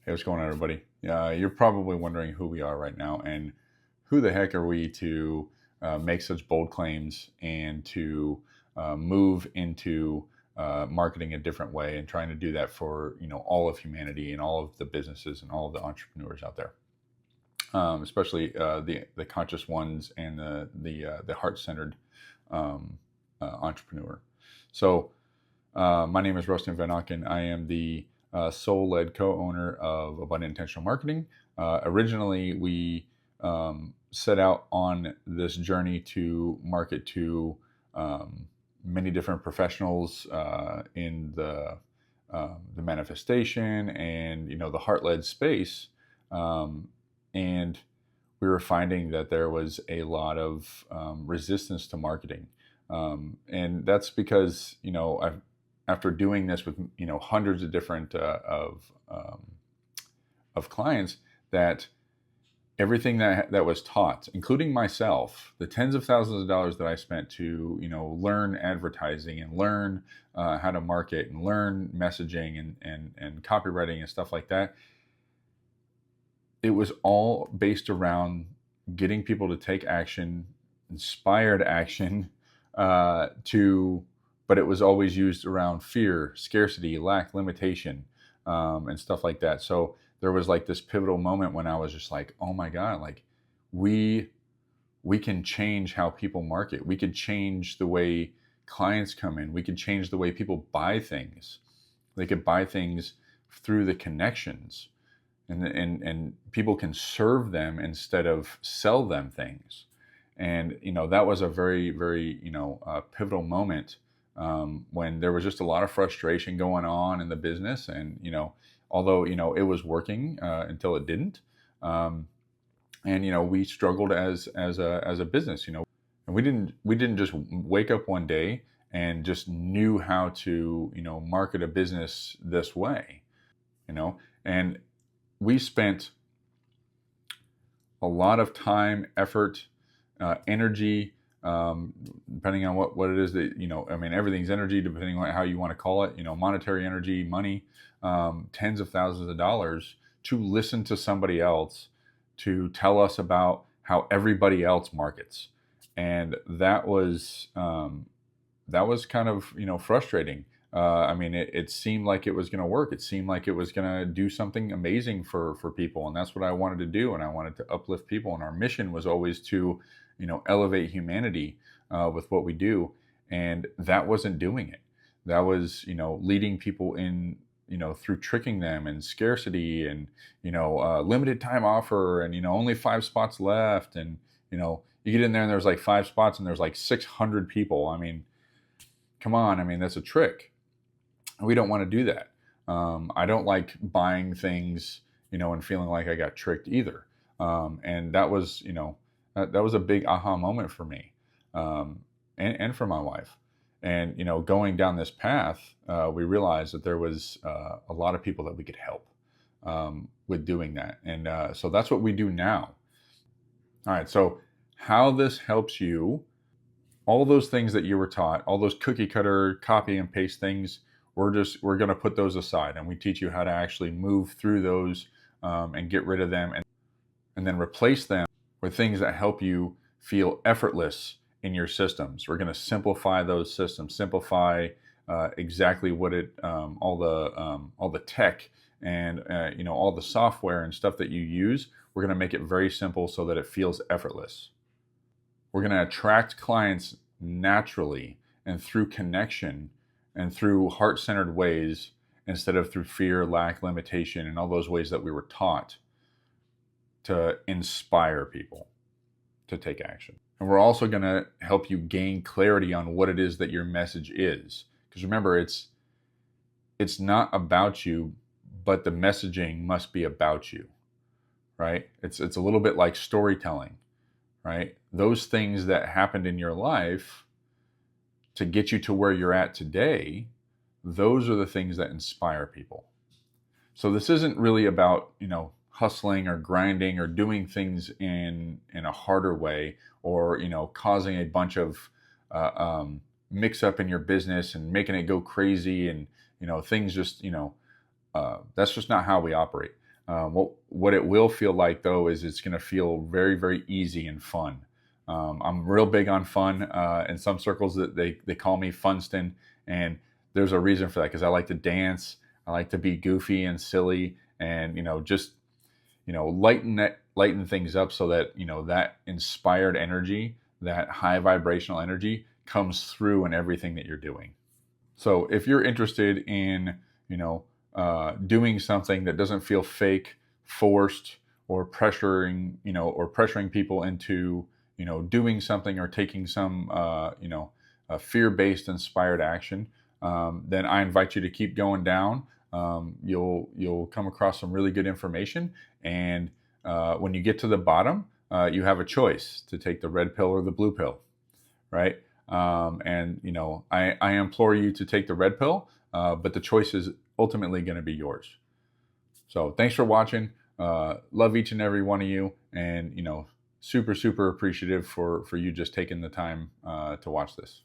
Hey, what's going on, everybody? You're probably wondering who we are right now and who the heck are we to make such bold claims and to move into marketing a different way and trying to do that for all of humanity and all of the businesses and all of the entrepreneurs out there, especially the conscious ones and the heart-centered entrepreneur. So my name is Rustin Van Auken. I am the sole-led co-owner of Abundant Intentional Marketing. Originally, we set out on this journey to market to many different professionals in the manifestation and the heart-led space, and we were finding that there was a lot of resistance to marketing, and that's because after doing this with hundreds of different of clients, that everything that was taught, including myself, the tens of thousands of dollars that I spent to learn advertising and learn how to market and learn messaging and copywriting and stuff like that, it was all based around getting people to take action, inspired action, but it was always used around fear, scarcity, lack, limitation, and stuff like that. So there was like this pivotal moment when I was just like, oh my God, like we can change how people market. We could change the way clients come in. We could change the way people buy things. They could buy things through the connections, and people can serve them instead of sell them things. And that was a very, very pivotal moment. When there was just a lot of frustration going on in the business, and although it was working until it didn't, and we struggled as a business, and we didn't just wake up one day and just knew how to market a business this way, and we spent a lot of time, effort, energy. Depending on what it is that, everything's energy, depending on how you want to call it, monetary energy, money, tens of thousands of dollars to listen to somebody else to tell us about how everybody else markets. And that was kind of, frustrating. It seemed like it was going to work. It seemed like it was going to do something amazing for people. And that's what I wanted to do. And I wanted to uplift people. And our mission was always to elevate humanity with what we do, and that wasn't doing it. That was, leading people in, through tricking them and scarcity and, limited time offer and, only 5 spots left. And, you get in there and there's like 5 spots and there's like 600 people. Come on. That's a trick. We don't want to do that. I don't like buying things, and feeling like I got tricked either. And that was, that was a big aha moment for me, and for my wife. And going down this path, we realized that there was a lot of people that we could help with doing that. And so that's what we do now. All right, so how this helps you, all those things that you were taught, all those cookie cutter copy and paste things, we're going to put those aside, and we teach you how to actually move through those and get rid of them, and then replace them with things that help you feel effortless in your systems. We're going to simplify those systems, simplify exactly what all the tech and all the software and stuff that you use. We're going to make it very simple so that it feels effortless. We're going to attract clients naturally and through connection and through heart-centered ways instead of through fear, lack, limitation, and all those ways that we were taught to inspire people to take action. And we're also going to help you gain clarity on what it is that your message is. Because remember, it's not about you, but the messaging must be about you, right? It's a little bit like storytelling, right? Those things that happened in your life to get you to where you're at today, those are the things that inspire people. So this isn't really about, hustling or grinding or doing things in a harder way, or causing a bunch of mix up in your business and making it go crazy, and things just that's just not how we operate. What it will feel like though is it's going to feel very, very easy and fun. I'm real big on fun. In some circles, that they call me Funston, and there's a reason for that because I like to dance. I like to be goofy and silly, and just lighten things up so that that inspired energy, that high vibrational energy, comes through in everything that you're doing. So if you're interested in doing something that doesn't feel fake, forced, or pressuring people into doing something or taking some fear-based inspired action, then I invite you to keep going down. You'll come across some really good information, and when you get to the bottom, you have a choice to take the red pill or the blue pill, right? And I implore you to take the red pill, but the choice is ultimately going to be yours. So thanks for watching. Love each and every one of you, and super, super appreciative for you just taking the time to watch this.